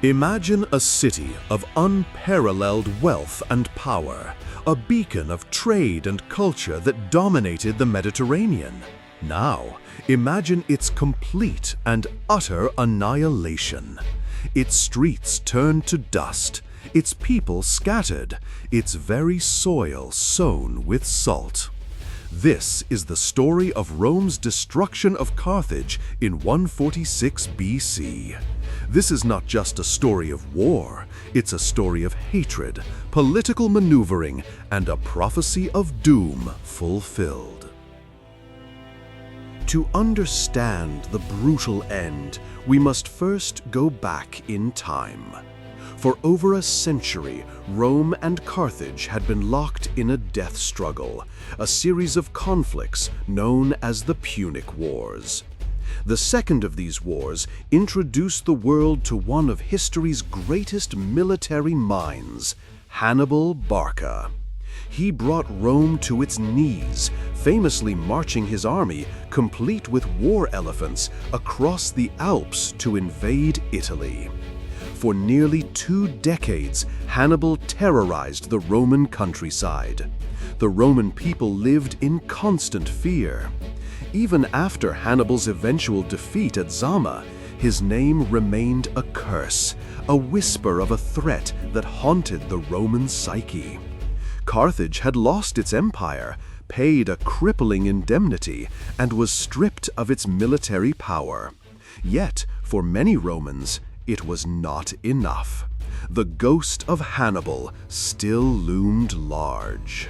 Imagine a city of unparalleled wealth and power, a beacon of trade and culture that dominated the Mediterranean. Now, imagine its complete and utter annihilation. Its streets turned to dust, its people scattered, its very soil sown with salt. This is the story of Rome's destruction of Carthage in 146 BC. This is not just a story of war, it's a story of hatred, political maneuvering, and a prophecy of doom fulfilled. To understand the brutal end, we must first go back in time. For over a century, Rome and Carthage had been locked in a death struggle, a series of conflicts known as the Punic Wars. The second of these wars introduced the world to one of history's greatest military minds, Hannibal Barca. He brought Rome to its knees, famously marching his army, complete with war elephants, across the Alps to invade Italy. For nearly 2 decades, Hannibal terrorized the Roman countryside. The Roman people lived in constant fear. Even after Hannibal's eventual defeat at Zama, his name remained a curse, a whisper of a threat that haunted the Roman psyche. Carthage had lost its empire, paid a crippling indemnity, and was stripped of its military power. Yet, for many Romans, it was not enough. The ghost of Hannibal still loomed large.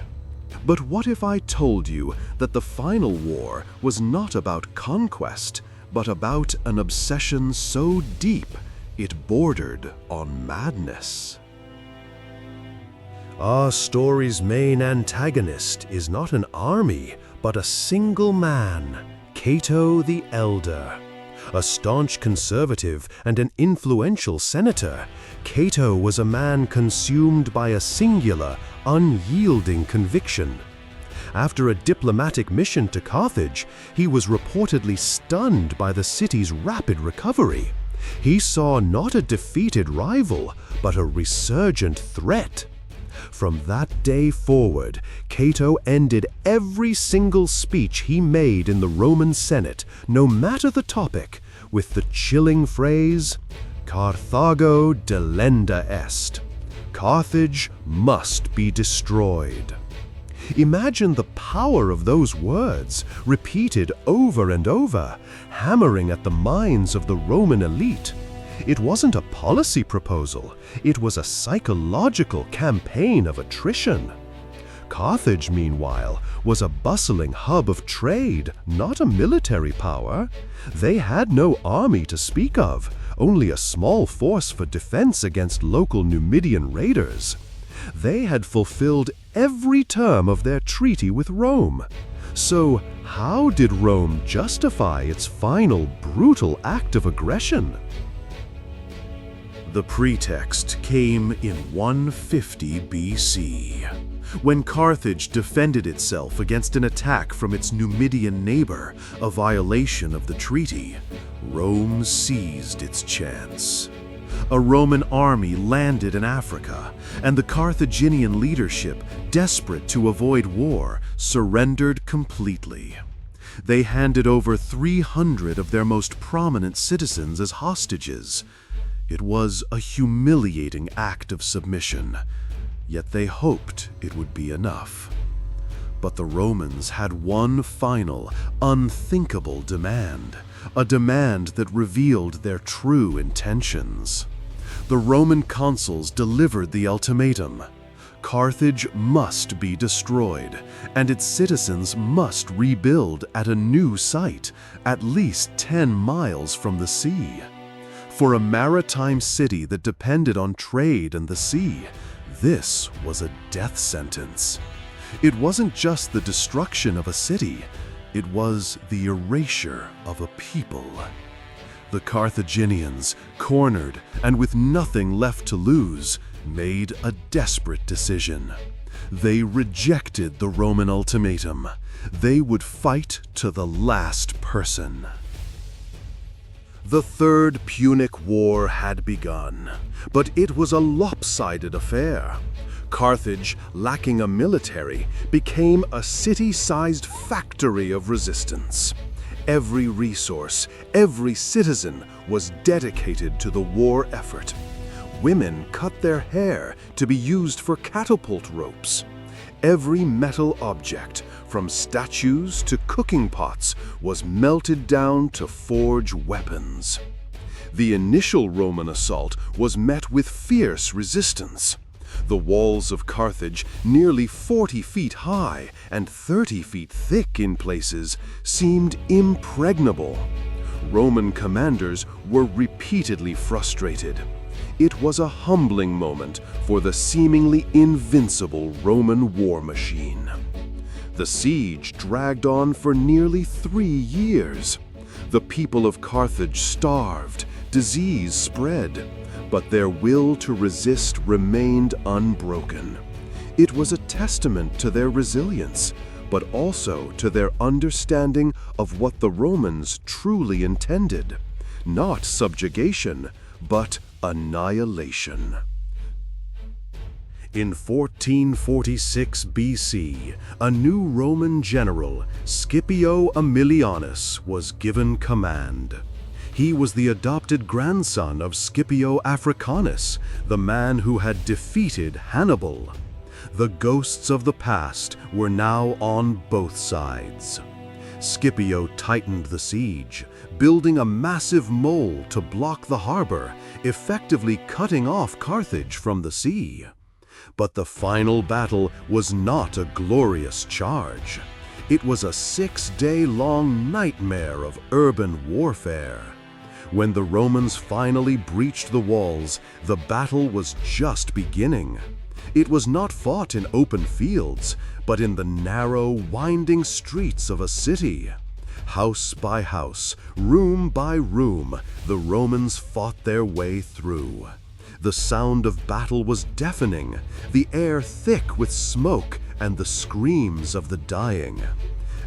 But what if I told you that the final war was not about conquest, but about an obsession so deep it bordered on madness? Our story's main antagonist is not an army, but a single man, Cato the Elder. A staunch conservative and an influential senator, Cato was a man consumed by a singular, unyielding conviction. After a diplomatic mission to Carthage, he was reportedly stunned by the city's rapid recovery. He saw not a defeated rival, but a resurgent threat. From that day forward, Cato ended every single speech he made in the Roman Senate, no matter the topic, with the chilling phrase, "Carthago delenda est." Carthage must be destroyed. Imagine the power of those words, repeated over and over, hammering at the minds of the Roman elite. It wasn't a policy proposal, it was a psychological campaign of attrition. Carthage, meanwhile, was a bustling hub of trade, not a military power. They had no army to speak of, only a small force for defense against local Numidian raiders. They had fulfilled every term of their treaty with Rome. So, how did Rome justify its final brutal act of aggression? The pretext came in 150 BC, when Carthage defended itself against an attack from its Numidian neighbor, a violation of the treaty. Rome seized its chance. A Roman army landed in Africa, and the Carthaginian leadership, desperate to avoid war, surrendered completely. They handed over 300 of their most prominent citizens as hostages. It was a humiliating act of submission, yet they hoped it would be enough. But the Romans had one final, unthinkable demand, a demand that revealed their true intentions. The Roman consuls delivered the ultimatum. Carthage must be destroyed, and its citizens must rebuild at a new site, at least 10 miles from the sea. For a maritime city that depended on trade and the sea, this was a death sentence. It wasn't just the destruction of a city, it was the erasure of a people. The Carthaginians, cornered and with nothing left to lose, made a desperate decision. They rejected the Roman ultimatum. They would fight to the last person. The Third Punic War had begun, but it was a lopsided affair. Carthage, lacking a military, became a city-sized factory of resistance. Every resource, every citizen was dedicated to the war effort. Women cut their hair to be used for catapult ropes. Every metal object, from statues to cooking pots, was melted down to forge weapons. The initial Roman assault was met with fierce resistance. The walls of Carthage, nearly 40 feet high and 30 feet thick in places, seemed impregnable. Roman commanders were repeatedly frustrated. It was a humbling moment for the seemingly invincible Roman war machine. The siege dragged on for nearly 3 years. The people of Carthage starved, disease spread, but their will to resist remained unbroken. It was a testament to their resilience, but also to their understanding of what the Romans truly intended: not subjugation, but annihilation. In 1446 BC, a new Roman general, Scipio Aemilianus, was given command. He was the adopted grandson of Scipio Africanus, the man who had defeated Hannibal. The ghosts of the past were now on both sides. Scipio tightened the siege, building a massive mole to block the harbor, effectively cutting off Carthage from the sea. But the final battle was not a glorious charge. It was a 6-day-long nightmare of urban warfare. When the Romans finally breached the walls, the battle was just beginning. It was not fought in open fields, but in the narrow, winding streets of a city. House by house, room by room, the Romans fought their way through. The sound of battle was deafening, the air thick with smoke and the screams of the dying.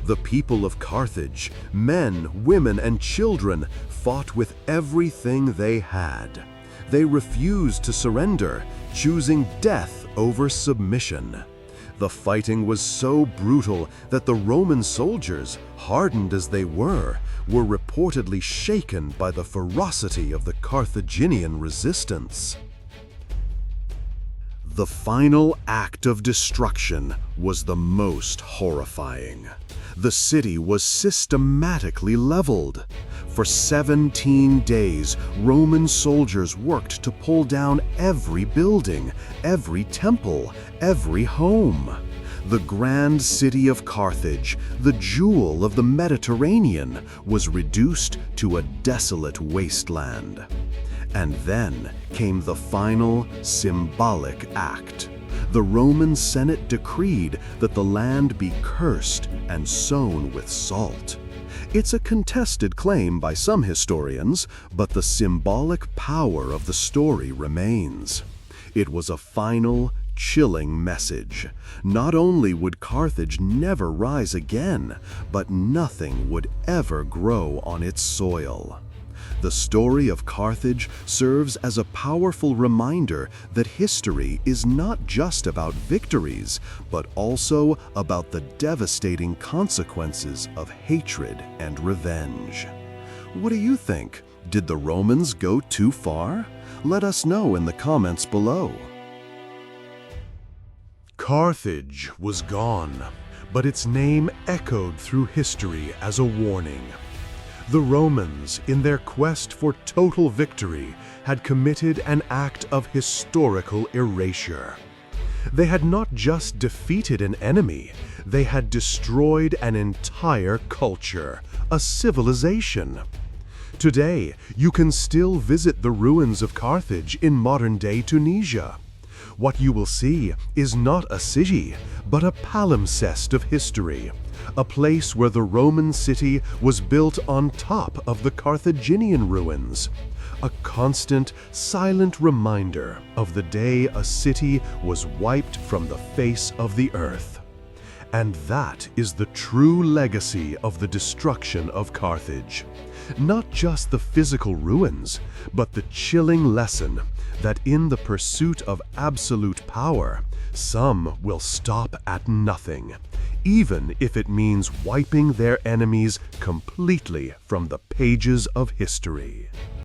The people of Carthage, men, women, and children, fought with everything they had. They refused to surrender, choosing death over submission. The fighting was so brutal that the Roman soldiers, hardened as they were reportedly shaken by the ferocity of the Carthaginian resistance. The final act of destruction was the most horrifying. The city was systematically leveled. For 17 days, Roman soldiers worked to pull down every building, every temple, every home. The grand city of Carthage, the jewel of the Mediterranean, was reduced to a desolate wasteland. And then came the final symbolic act. The Roman Senate decreed that the land be cursed and sown with salt. It's a contested claim by some historians, but the symbolic power of the story remains. It was a final, chilling message. Not only would Carthage never rise again, but nothing would ever grow on its soil. The story of Carthage serves as a powerful reminder that history is not just about victories, but also about the devastating consequences of hatred and revenge. What do you think? Did the Romans go too far? Let us know in the comments below. Carthage was gone, but its name echoed through history as a warning. The Romans, in their quest for total victory, had committed an act of historical erasure. They had not just defeated an enemy, they had destroyed an entire culture, a civilization. Today, you can still visit the ruins of Carthage in modern-day Tunisia. What you will see is not a city, but a palimpsest of history, a place where the Roman city was built on top of the Carthaginian ruins, a constant, silent reminder of the day a city was wiped from the face of the earth. And that is the true legacy of the destruction of Carthage. Not just the physical ruins, but the chilling lesson that in the pursuit of absolute power, some will stop at nothing, even if it means wiping their enemies completely from the pages of history.